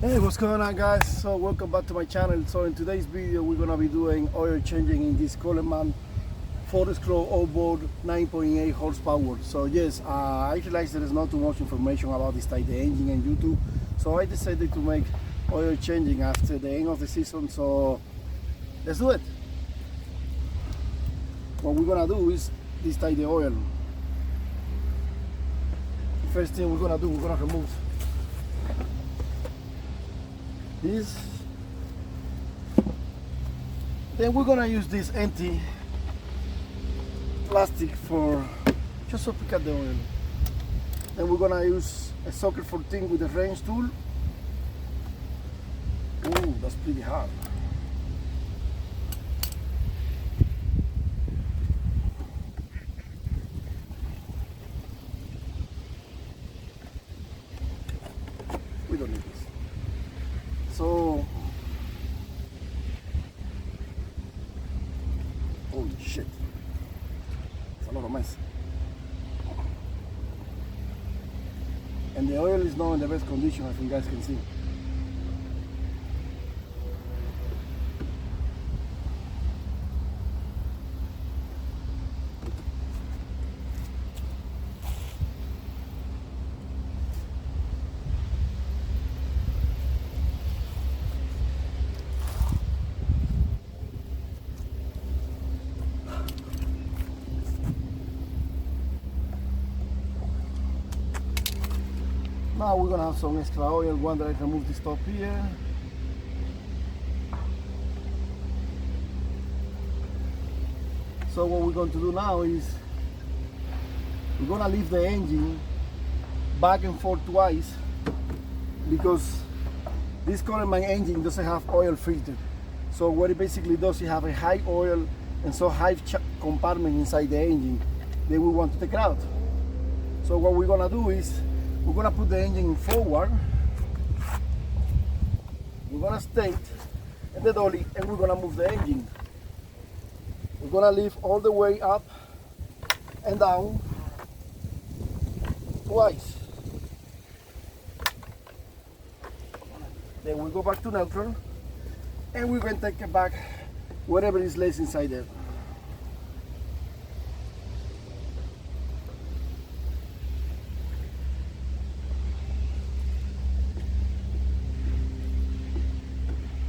Hey, what's going on, guys? So welcome back to my channel. So in today's video we're gonna be doing oil changing in this Coleman 4-screw outboard 9.8 horsepower. So yes, I realized there is not too much information about this type of engine on YouTube, so I decided to make oil changing after the end of the season. So let's do it. What we're gonna do is this type of oil. First thing we're gonna do, we're gonna remove this. Then we're gonna use this empty plastic for just to pick up the oil. Then we're gonna use a socket 14 with a wrench tool. Ooh, that's pretty hard. We don't need this. So, holy shit, it's a lot of mess. And the oil is not in the best condition, as you guys can see. Now we're gonna have some extra oil. One that I remove this top here. So what we're going to do now is we're gonna leave the engine back and forth twice, because this Coleman engine doesn't have oil filter. So what it basically does, you have a high oil and so high compartment inside the engine that we want to take out. So what we're gonna do is we're gonna put the engine forward, we're gonna state and the dolly, and we're gonna move the engine. We're gonna lift all the way up and down twice. Then we go back to neutral and we're gonna take it back whatever is less inside there.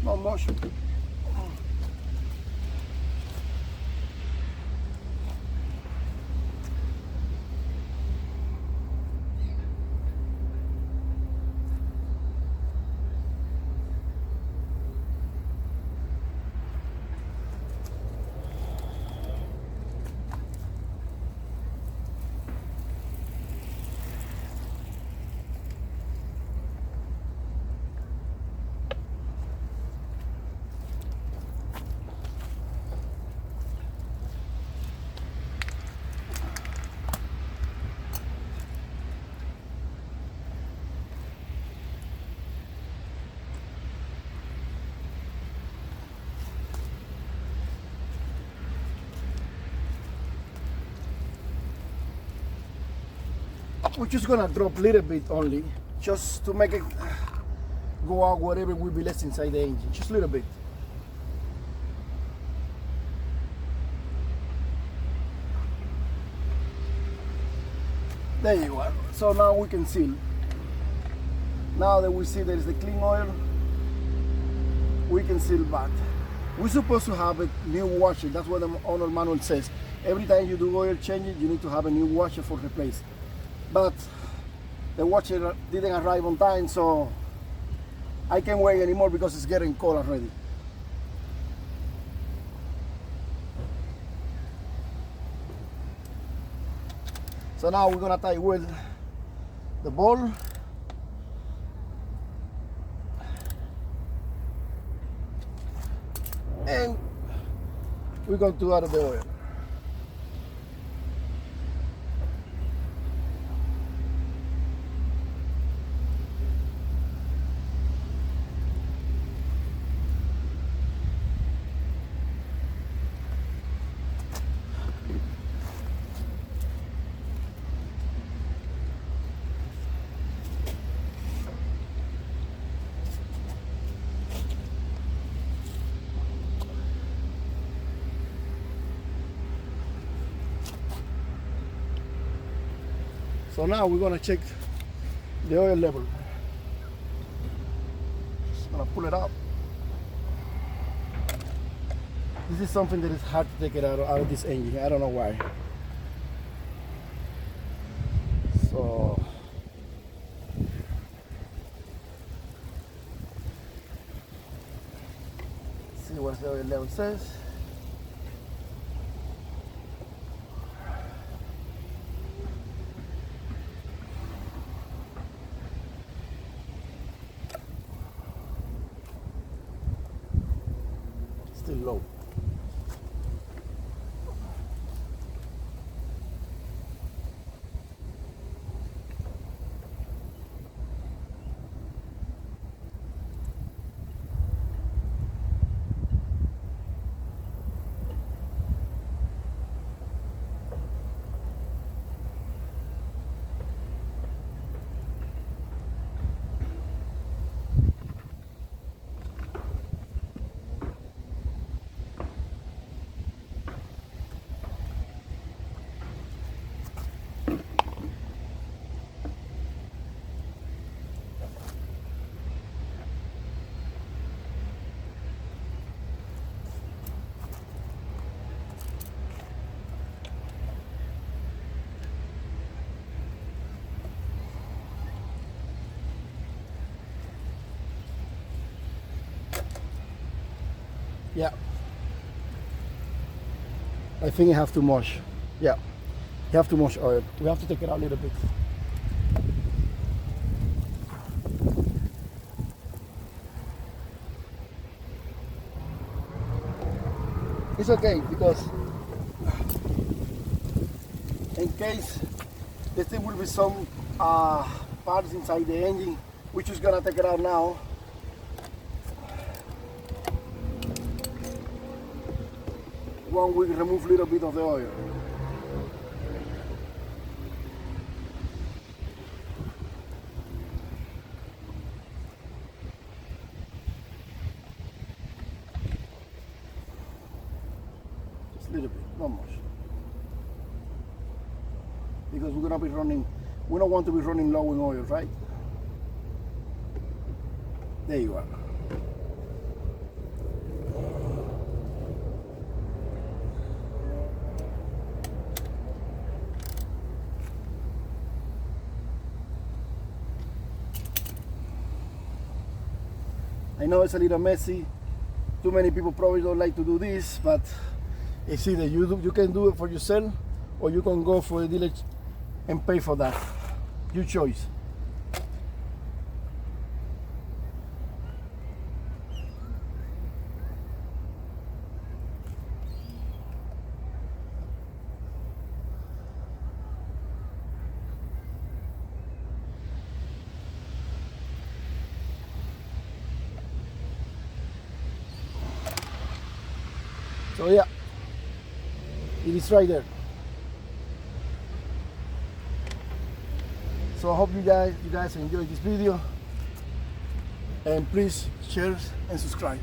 Not much. We're just gonna drop a little bit only, just to make it go out whatever will be left inside the engine, just a little bit. There you are. So now we can seal. Now that we see there is the clean oil, we can seal back. We're supposed to have a new washer. That's what the owner manual says. Every time you do oil changing, you need to have a new washer for replace. But the washer didn't arrive on time, so I can't wait anymore because it's getting cold already. So now we're gonna tie with the ball. And we're going to add the oil. So now we're gonna check the oil level. Just gonna pull it out. This is something that is hard to take it out of this engine. I don't know why. So see what the oil level says. Still low. Yeah. I think you have too much. Yeah. You have too much oil. We have to take it out a little bit. It's okay because in case there still will be some parts inside the engine, we're just gonna take it out now. One we remove a little bit of the oil. Just a little bit, not much. Because we're gonna be running, we don't want to be running low in oil, right? There you are. I know it's a little messy. Too many people probably don't like to do this, but it's either you can do it for yourself or you can go for a dealer and pay for that. Your choice. So yeah, it is right there. So I hope you guys enjoyed this video, and please share and subscribe.